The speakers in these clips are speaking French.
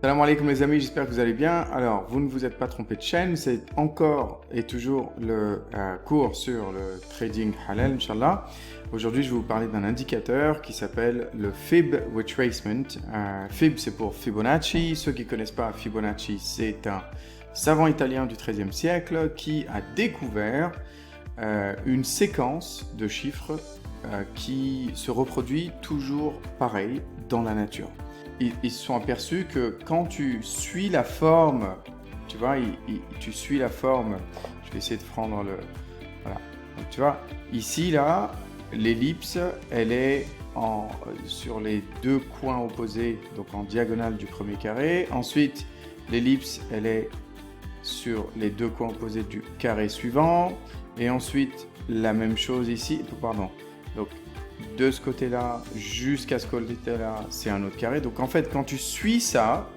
Salam alaikum les amis, j'espère que vous allez bien. Alors, vous ne vous êtes pas trompé de chaîne, c'est encore et toujours le cours sur le trading halal, Inch'Allah. Aujourd'hui, je vais vous parler d'un indicateur qui s'appelle le Fib Retracement. Fib, c'est pour Fibonacci. Ceux qui ne connaissent pas Fibonacci, c'est un savant italien du XIIIe siècle qui a découvert une séquence de chiffres qui se reproduit toujours pareil dans la nature. Ils se sont aperçus que quand tu suis la forme, tu vois, tu suis la forme, je vais essayer de prendre le... Voilà. Donc, tu vois, ici, là, l'ellipse, elle est sur les deux coins opposés, donc en diagonale du premier carré. Ensuite, l'ellipse, elle est sur les deux coins opposés du carré suivant. Et ensuite, la même chose ici, pardon. Donc, de ce côté-là jusqu'à ce côté-là, c'est un autre carré. Donc en fait, quand tu suis ça,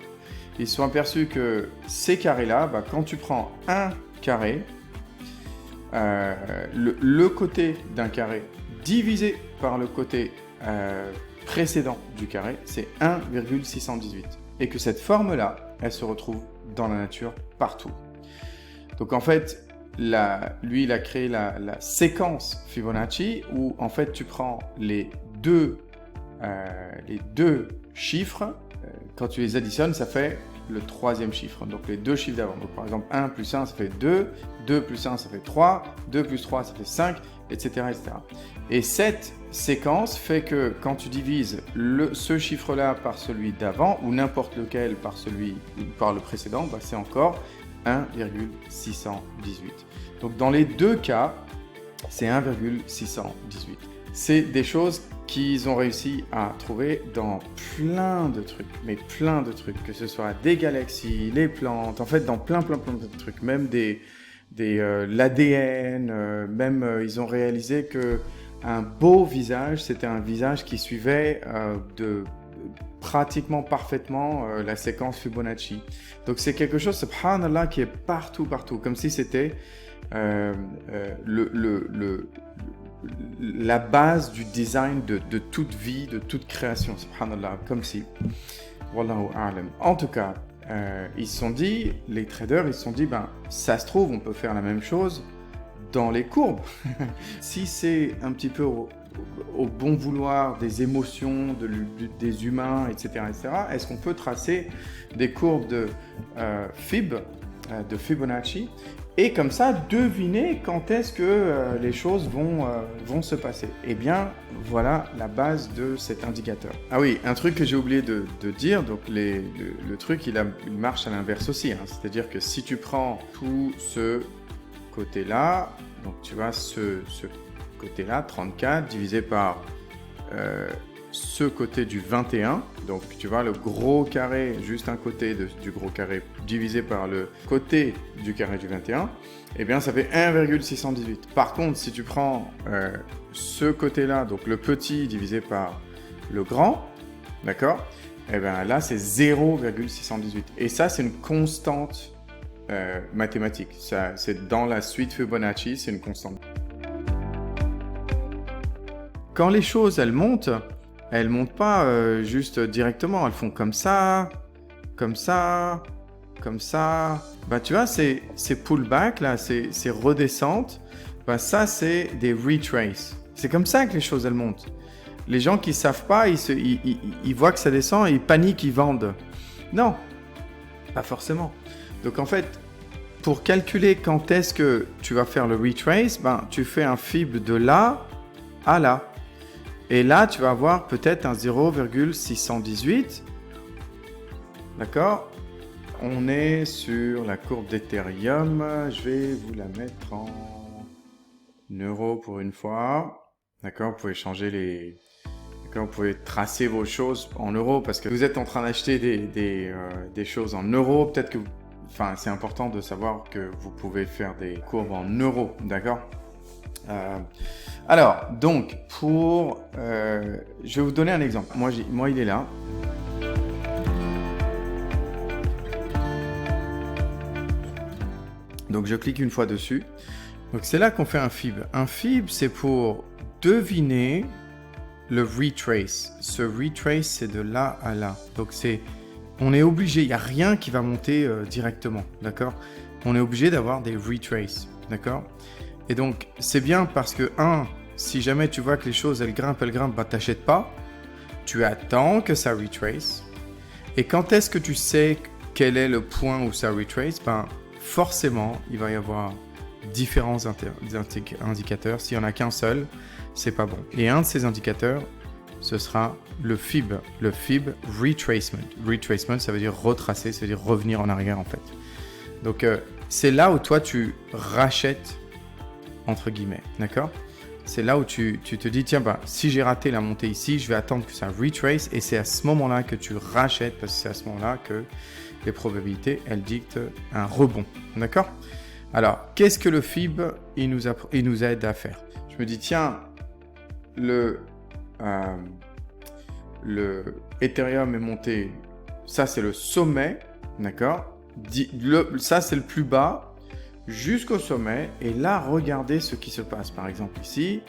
ils se sont aperçus que ces carrés-là, quand tu prends un carré, le côté d'un carré divisé par le côté précédent du carré, c'est 1,618. Et que cette forme-là, elle se retrouve dans la nature partout. Donc en fait, lui, il a créé la séquence Fibonacci où en fait tu prends les deux chiffres, quand tu les additionnes, ça fait le troisième chiffre, donc les deux chiffres d'avant. Donc par exemple 1 plus 1 ça fait 2, 2 plus 1 ça fait 3, 2 plus 3 ça fait 5, etc. Et cette séquence fait que quand tu divises ce chiffre-là par celui d'avant ou n'importe lequel par le précédent, c'est encore 1,618. Donc dans les deux cas, c'est 1,618. C'est des choses qu'ils ont réussi à trouver dans plein de trucs, mais plein de trucs, que ce soit des galaxies, les plantes, en fait dans plein de trucs, même l'ADN, ils ont réalisé que un beau visage, c'était un visage qui suivait pratiquement parfaitement la séquence Fibonacci. Donc c'est quelque chose, subhanallah, qui est partout, comme si c'était la base du design de toute vie, de toute création, subhanallah, comme si, wallahu a'lam. En tout cas, ils se sont dit, les traders, ils se sont dit, ça se trouve, on peut faire la même chose dans les courbes. Si c'est un petit peu au bon vouloir des émotions, des humains, etc., est-ce qu'on peut tracer des courbes de Fibonacci et comme ça deviner quand est-ce que les choses vont se passer? Eh bien, voilà la base de cet indicateur. Ah oui, un truc que j'ai oublié de dire, donc le truc il marche à l'inverse aussi, c'est-à-dire que si tu prends tout ce côté-là, donc tu vois ce côté-là, 34, divisé par ce côté du 21, donc tu vois le gros carré, juste un côté du gros carré, divisé par le côté du carré du 21, eh bien ça fait 1,618. Par contre, si tu prends ce côté-là, donc le petit divisé par le grand, d'accord, eh bien là c'est 0,618. Et ça c'est une constante mathématique. Ça, c'est dans la suite Fibonacci, c'est une constante. Quand les choses, elles montent pas juste directement, elles font comme ça, comme ça, comme ça. Tu vois, ces pullbacks, là, ces redescentes, ça, c'est des retraces. C'est comme ça que les choses, elles montent. Les gens qui ne savent pas, ils voient que ça descend et ils paniquent, ils vendent. Non, pas forcément. Donc, en fait, pour calculer quand est-ce que tu vas faire le retrace, tu fais un fib de là à là. Et là, tu vas avoir peut-être un 0,618. D'accord? On est sur la courbe d'Ethereum. Je vais vous la mettre en euros pour une fois. D'accord? Vous pouvez changer D'accord? Vous pouvez tracer vos choses en euros parce que vous êtes en train d'acheter des choses en euros. Peut-être que... c'est important de savoir que vous pouvez faire des courbes en euros. D'accord? Alors, donc, je vais vous donner un exemple. Moi, il est là. Donc, je clique une fois dessus. Donc, c'est là qu'on fait un fib. Un fib, c'est pour deviner le retrace. Ce retrace, c'est de là à là. Donc, on est obligé, il n'y a rien qui va monter directement, d'accord? On est obligé d'avoir des retraces, d'accord? Et donc, c'est bien parce que, si jamais tu vois que les choses, elles grimpent, bah, t'achètes pas. Tu attends que ça retrace. Et quand est-ce que tu sais quel est le point où ça retrace? Ben, forcément, il va y avoir différents indicateurs. S'il n'y en a qu'un seul, c'est pas bon. Et un de ces indicateurs, ce sera le FIB retracement. Retracement, ça veut dire retracer, ça veut dire revenir en arrière en fait. Donc, c'est là où toi, tu rachètes, entre guillemets, d'accord? C'est là où tu te dis, tiens, bah, si j'ai raté la montée ici, je vais attendre que ça retrace et c'est à ce moment-là que tu rachètes parce que c'est à ce moment-là que les probabilités, elles dictent un rebond. D'accord? Alors, qu'est-ce que le FIB, il nous aide à faire? Je me dis, tiens, le Ethereum est monté, ça c'est le sommet, d'accord? Ça c'est le plus bas. Jusqu'au sommet, et là, regardez ce qui se passe, par exemple ici,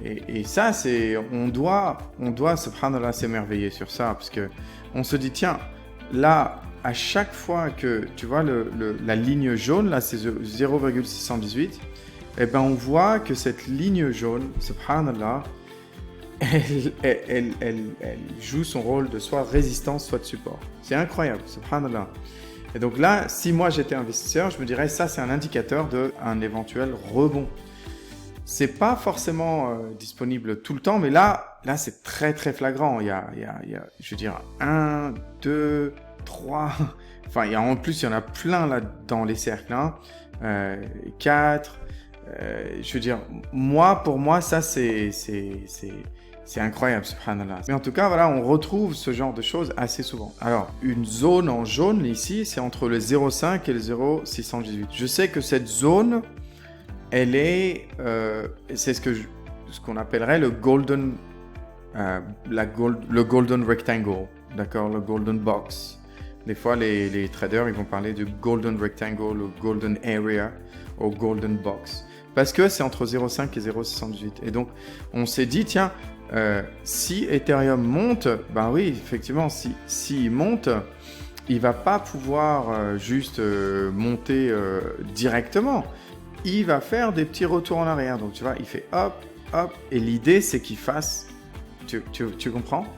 et ça, c'est, on doit, subhanallah, s'émerveiller sur ça, parce que on se dit, tiens, là, à chaque fois que, tu vois, la ligne jaune, là, c'est 0,618, et ben, on voit que cette ligne jaune, subhanallah, elle joue son rôle de soit résistance, soit de support. C'est incroyable, subhanallah. Et donc là, si moi j'étais investisseur, je me dirais ça c'est un indicateur d'un éventuel rebond. C'est pas forcément disponible tout le temps, mais là c'est très très flagrant. Il y a, je veux dire, 1, 2, 3, enfin en plus il y en a plein là dans les cercles, hein. 4, je veux dire, pour moi ça c'est incroyable, subhanallah. Mais en tout cas, voilà, on retrouve ce genre de choses assez souvent. Alors, une zone en jaune, ici, c'est entre le 0,5 et le 0,618. Je sais que cette zone, elle est... c'est ce qu'on appellerait le golden... le golden rectangle, d'accord? Le golden box. Des fois, les traders, ils vont parler du golden rectangle, le golden area, ou golden box. Parce que c'est entre 0,5 et 0,618. Et donc, on s'est dit, tiens... si Ethereum monte, ben oui, effectivement, s'il monte, il va pas pouvoir juste monter directement. Il va faire des petits retours en arrière. Donc, tu vois, il fait hop, hop. Et l'idée, c'est qu'il fasse... Tu comprends?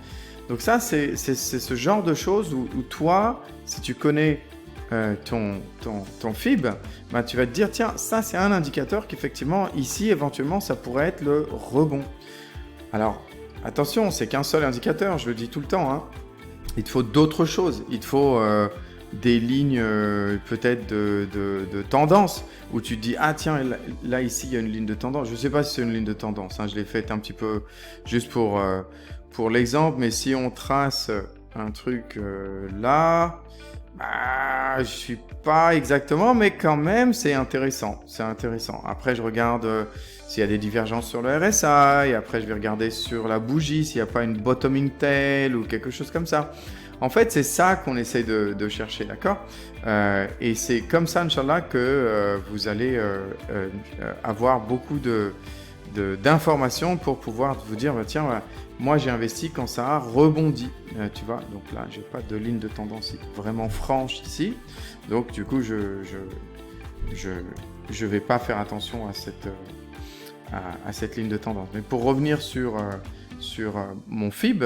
Donc ça, c'est ce genre de choses où toi, si tu connais ton FIB, ben, tu vas te dire, tiens, ça, c'est un indicateur qu'effectivement, ici, éventuellement, ça pourrait être le rebond. Alors, attention, c'est qu'un seul indicateur, je le dis tout le temps, hein. Il te faut d'autres choses. Il te faut des lignes peut-être de tendance où tu te dis, ah tiens, là ici, il y a une ligne de tendance. Je ne sais pas si c'est une ligne de tendance, hein. Je l'ai faite un petit peu juste pour l'exemple, mais si on trace un truc là, bah, je ne suis pas exactement, mais quand même, c'est intéressant. C'est intéressant. Après, je regarde... s'il y a des divergences sur le RSI, et après je vais regarder sur la bougie s'il n'y a pas une bottoming tail ou quelque chose comme ça. En fait, c'est ça qu'on essaie de chercher, d'accord? Et c'est comme ça, Inch'Allah, que vous allez avoir beaucoup d'informations pour pouvoir vous dire, bah, tiens, voilà, moi j'ai investi quand ça a rebondi, tu vois. Donc là, j'ai pas de ligne de tendance vraiment franche ici. Donc du coup, je vais pas faire attention à cette ligne de tendance. Mais pour revenir sur mon FIB,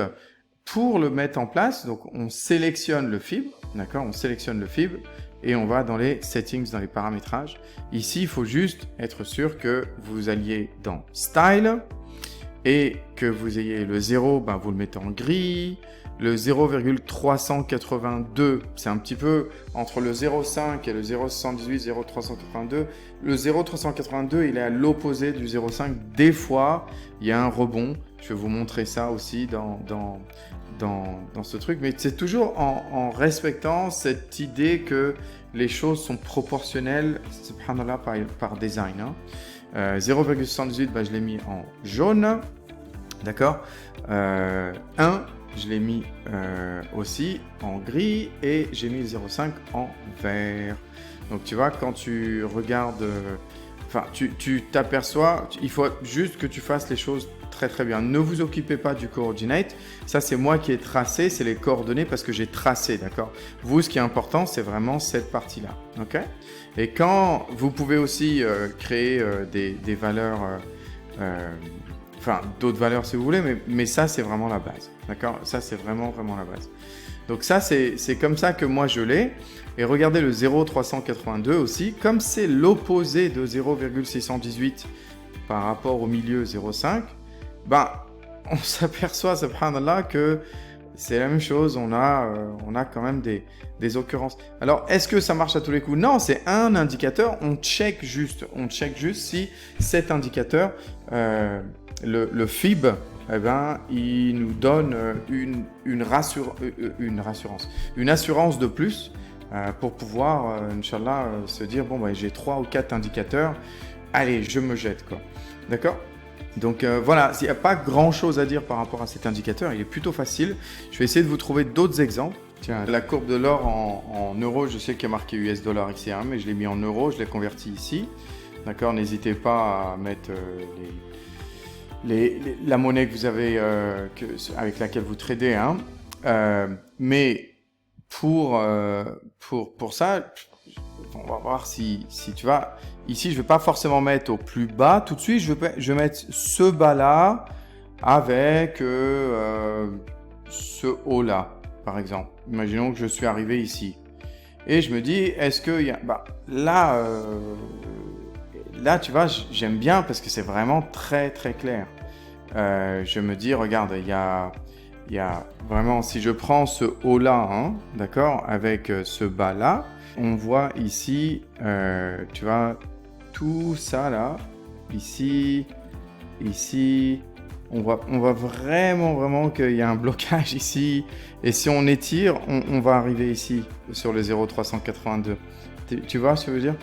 pour le mettre en place, donc on sélectionne le FIB, d'accord? On sélectionne le FIB et on va dans les settings, dans les paramétrages. Ici, il faut juste être sûr que vous alliez dans Style et que vous ayez le 0, ben vous le mettez en gris. Le 0,382, c'est un petit peu entre le 0,5 et le 0,78, 0,382. Le 0,382, il est à l'opposé du 0,5. Des fois, il y a un rebond. Je vais vous montrer ça aussi dans ce truc. Mais c'est toujours en respectant cette idée que les choses sont proportionnelles, subhanallah, par design, hein. 0,78, ben, je l'ai mis en jaune. D'accord, 1, je l'ai mis aussi en gris et j'ai mis le 0,5 en vert. Donc tu vois, quand tu regardes, enfin tu t'aperçois, il faut juste que tu fasses les choses très très bien. Ne vous occupez pas du coordinate. Ça, c'est moi qui ai tracé, c'est les coordonnées parce que j'ai tracé, d'accord? Vous, ce qui est important, c'est vraiment cette partie-là, ok? Et quand vous pouvez aussi créer des valeurs, enfin d'autres valeurs si vous voulez, mais ça, c'est vraiment la base, d'accord? Ça, c'est vraiment la base. Donc ça, c'est comme ça que moi je l'ai. Et regardez le 0,382 aussi, comme c'est l'opposé de 0,618 par rapport au milieu 0,5, ben, on s'aperçoit, subhanallah, que c'est la même chose, on a quand même des occurrences. Alors, est-ce que ça marche à tous les coups? Non, c'est un indicateur, on check juste si cet indicateur, le FIB, eh ben, il nous donne une assurance de plus pour pouvoir, Inch'Allah, se dire, bon, bah, j'ai 3 ou 4 indicateurs, allez, je me jette, quoi. D'accord? Donc voilà, il n'y a pas grand-chose à dire par rapport à cet indicateur, il est plutôt facile. Je vais essayer de vous trouver d'autres exemples. Tiens, la courbe de l'or en euros, je sais qu'il y a marqué US dollar ici, hein, mais je l'ai mis en euros, je l'ai converti ici. D'accord? N'hésitez pas à mettre la monnaie que vous avez, avec laquelle vous tradez. Hein. Mais pour ça, on va voir si tu vas... Ici, je ne vais pas forcément mettre au plus bas tout de suite. Je vais mettre ce bas-là avec ce haut-là, par exemple. Imaginons que je suis arrivé ici. Et je me dis, est-ce qu'il y a... Bah, là, tu vois, j'aime bien parce que c'est vraiment très, très clair. Je me dis, regarde, il y a vraiment... Si je prends ce haut-là, hein, d'accord, avec ce bas-là, on voit ici, tu vois, tout ça là, ici, on voit vraiment qu'il y a un blocage ici. Et si on étire, on va arriver ici, sur le 0,382. Tu vois ce que je veux dire?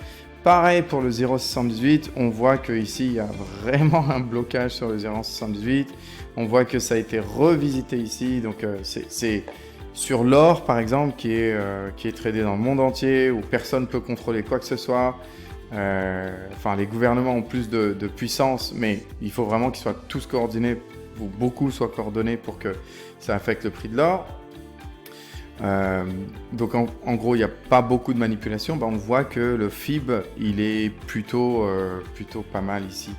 Pareil pour le 0,78, on voit qu'ici, il y a vraiment un blocage sur le 0,78. On voit que ça a été revisité ici. Donc, c'est sur l'or, par exemple, qui est tradé dans le monde entier, où personne ne peut contrôler quoi que ce soit. Enfin, les gouvernements ont plus de puissance, mais il faut vraiment qu'ils soient tous coordonnés, ou beaucoup soient coordonnés pour que ça affecte le prix de l'or. Donc en gros, il n'y a pas beaucoup de manipulation. Ben, on voit que le FIB, il est plutôt pas mal ici.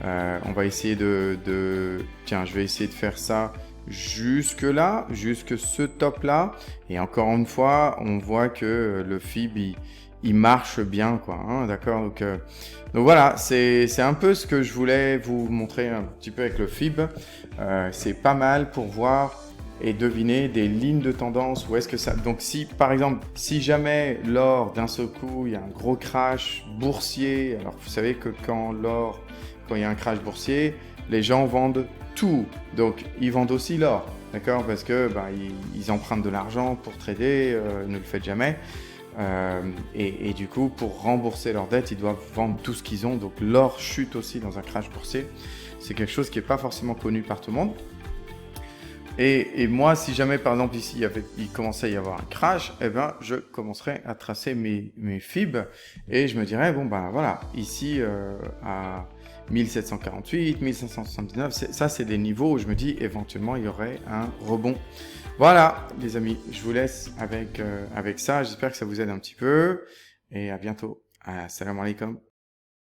On va essayer Tiens, je vais essayer de faire ça jusque là, jusque ce top là. Et encore une fois, on voit que le FIB, il marche bien, quoi. Hein, d'accord, donc voilà, c'est un peu ce que je voulais vous montrer un petit peu avec le FIB. C'est pas mal pour voir et deviner des lignes de tendance. Où est-ce que ça... Donc si, par exemple, si jamais l'or, d'un seul coup, il y a un gros crash boursier, alors vous savez que quand il y a un crash boursier, les gens vendent tout. Donc, ils vendent aussi l'or, d'accord? Parce que ils empruntent de l'argent pour trader, ne le faites jamais. Et du coup, pour rembourser leurs dettes, ils doivent vendre tout ce qu'ils ont. Donc, l'or chute aussi dans un crash boursier. C'est quelque chose qui n'est pas forcément connu par tout le monde. Et moi, si jamais, par exemple, ici, il commençait à y avoir un crash, eh ben, je commencerai à tracer mes FIB et je me dirais, bon, ben voilà, ici, à 1748, 1579, ça, c'est des niveaux où je me dis, éventuellement, il y aurait un rebond. Voilà, les amis, je vous laisse avec ça. J'espère que ça vous aide un petit peu et à bientôt. Assalamu alaikum.